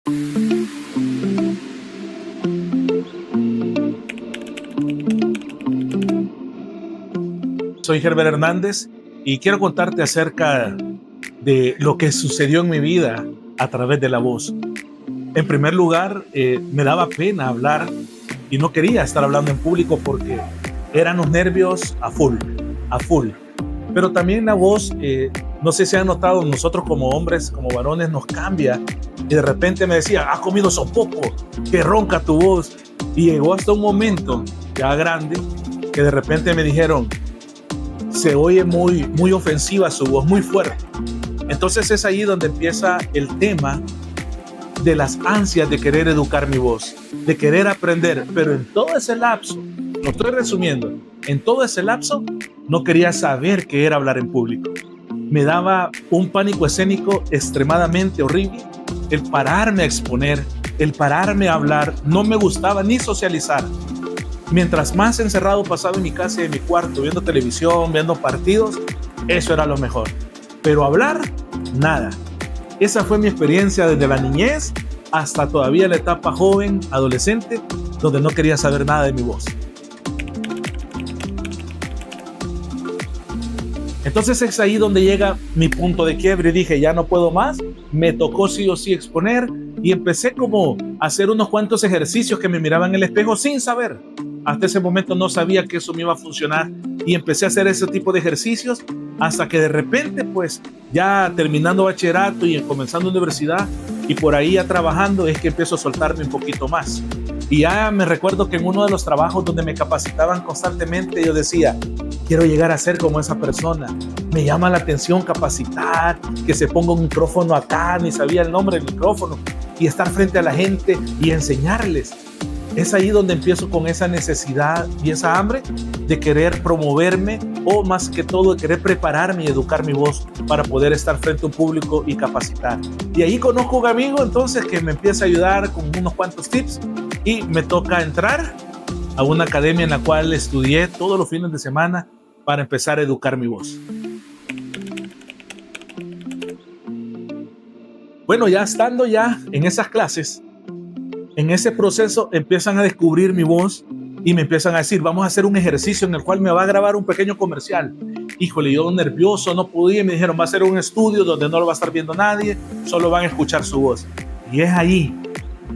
Soy Herbert Hernández y quiero contarte acerca de lo que sucedió en mi vida a través de la voz. En primer lugar, me daba pena hablar y no quería estar hablando en público porque eran los nervios a full, a full. Pero también la voz, no sé si han notado, nosotros como hombres, como varones, nos cambia. Y de repente me decía, has comido sopopo, que ronca tu voz. Y llegó hasta un momento, ya grande, que de repente me dijeron, se oye muy ofensiva su voz, muy fuerte. Entonces es ahí donde empieza el tema de las ansias de querer educar mi voz, de querer aprender, pero en todo ese lapso, lo estoy resumiendo, en todo ese lapso no quería saber qué era hablar en público. Me daba un pánico escénico extremadamente horrible, el pararme a exponer, el pararme a hablar, no me gustaba ni socializar. Mientras más encerrado pasaba en mi casa y en mi cuarto, viendo televisión, viendo partidos, eso era lo mejor. Pero hablar, nada. Esa fue mi experiencia desde la niñez hasta todavía la etapa joven, adolescente, donde no quería saber nada de mi voz. Entonces es ahí donde llega mi punto de quiebre. Dije, ya no puedo más, me tocó sí o sí exponer y empecé como a hacer unos cuantos ejercicios que me miraba en el espejo sin saber. Hasta ese momento no sabía que eso me iba a funcionar y empecé a hacer ese tipo de ejercicios hasta que de repente, pues ya terminando bachillerato y comenzando universidad y por ahí ya trabajando, es que empiezo a soltarme un poquito más. Y ya me recuerdo que en uno de los trabajos donde me capacitaban constantemente, yo decía, quiero llegar a ser como esa persona. Me llama la atención capacitar, que se ponga un micrófono acá, ni sabía el nombre del micrófono, y estar frente a la gente y enseñarles. Es ahí donde empiezo con esa necesidad y esa hambre de querer promoverme o más que todo de querer prepararme y educar mi voz para poder estar frente a un público y capacitar. Y ahí conozco a un amigo entonces que me empieza a ayudar con unos cuantos tips y me toca entrar a una academia en la cual estudié todos los fines de semana para empezar a educar mi voz. Bueno, ya estando ya en esas clases, en ese proceso empiezan a descubrir mi voz y me empiezan a decir, vamos a hacer un ejercicio en el cual me va a grabar un pequeño comercial. Híjole, yo nervioso, no podía, y me dijeron, va a ser un estudio donde no lo va a estar viendo nadie, solo van a escuchar su voz. Y es ahí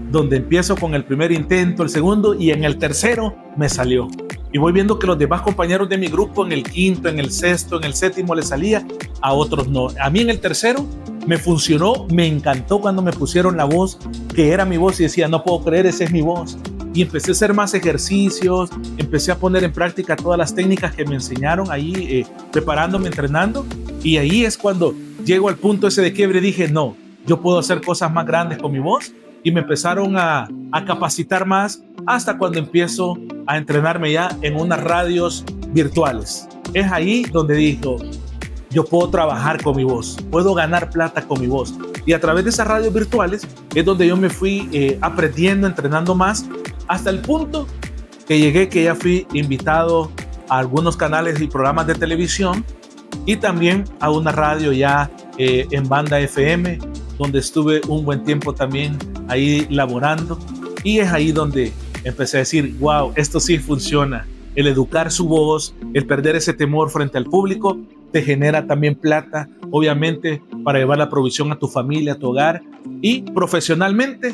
donde empiezo con el primer intento, el segundo, y en el tercero me salió. Y voy viendo que los demás compañeros de mi grupo en el quinto, en el sexto, en el séptimo les salía, a otros no. A mí en el tercero me funcionó, me encantó cuando me pusieron la voz, que era mi voz y decía, no puedo creer, esa es mi voz. Y empecé a hacer más ejercicios, empecé a poner en práctica todas las técnicas que me enseñaron ahí, preparándome, entrenando. Y ahí es cuando llego al punto ese de quiebre, dije, no, yo puedo hacer cosas más grandes con mi voz. Y me empezaron a capacitar más hasta cuando empiezo a entrenarme ya en unas radios virtuales. Es ahí donde digo, yo puedo trabajar con mi voz, puedo ganar plata con mi voz. Y a través de esas radios virtuales es donde yo me fui aprendiendo, entrenando más, hasta el punto que llegué que ya fui invitado a algunos canales y programas de televisión y también a una radio ya en banda FM, donde estuve un buen tiempo también ahí laborando. Y es ahí donde empecé a decir, wow, esto sí funciona. El educar su voz, el perder ese temor frente al público, te genera también plata, obviamente, para llevar la provisión a tu familia, a tu hogar. Y profesionalmente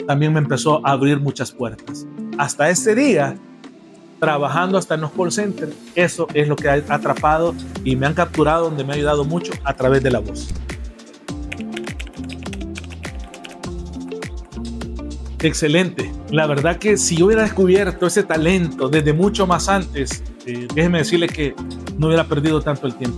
también me empezó a abrir muchas puertas. Hasta este día, trabajando hasta en los call centers, eso es lo que ha atrapado y me han capturado, donde me ha ayudado mucho a través de la voz. Excelente. La verdad que si yo hubiera descubierto ese talento desde mucho más antes, déjeme decirle que no hubiera perdido tanto el tiempo.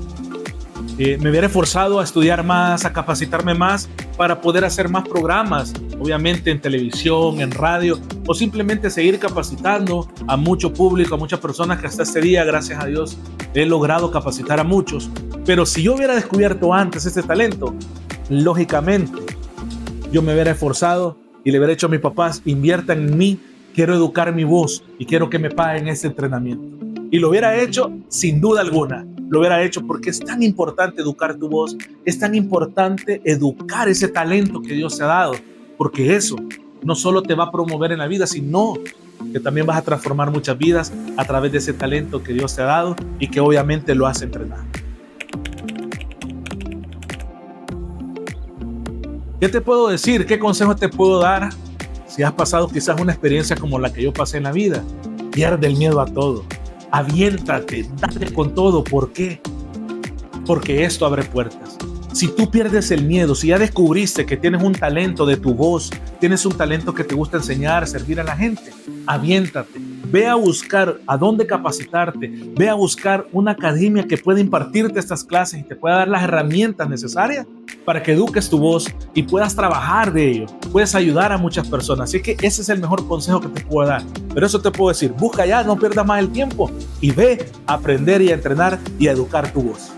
Me hubiera esforzado a estudiar más, a capacitarme más para poder hacer más programas, obviamente en televisión, en radio, o simplemente seguir capacitando a mucho público, a muchas personas que hasta este día, gracias a Dios, he logrado capacitar a muchos. Pero si yo hubiera descubierto antes este talento, lógicamente yo me hubiera esforzado y le hubiera dicho a mis papás, inviertan en mí, quiero educar mi voz y quiero que me paguen ese entrenamiento. Y lo hubiera hecho sin duda alguna, lo hubiera hecho porque es tan importante educar tu voz, es tan importante educar ese talento que Dios te ha dado, porque eso no solo te va a promover en la vida, sino que también vas a transformar muchas vidas a través de ese talento que Dios te ha dado y que obviamente lo has entrenado. ¿Qué te puedo decir? ¿Qué consejo te puedo dar? Si has pasado quizás una experiencia como la que yo pasé en la vida, pierde el miedo a todo. Aviéntate, dale con todo. ¿Por qué? Porque esto abre puertas. Si tú pierdes el miedo, si ya descubriste que tienes un talento de tu voz, tienes un talento que te gusta enseñar, servir a la gente, aviéntate. Ve a buscar a dónde capacitarte, ve a buscar una academia que pueda impartirte estas clases y te pueda dar las herramientas necesarias para que eduques tu voz y puedas trabajar de ello, puedes ayudar a muchas personas. Así que ese es el mejor consejo que te puedo dar. Pero eso te puedo decir, busca ya, no pierdas más el tiempo y ve a aprender y a entrenar y a educar tu voz.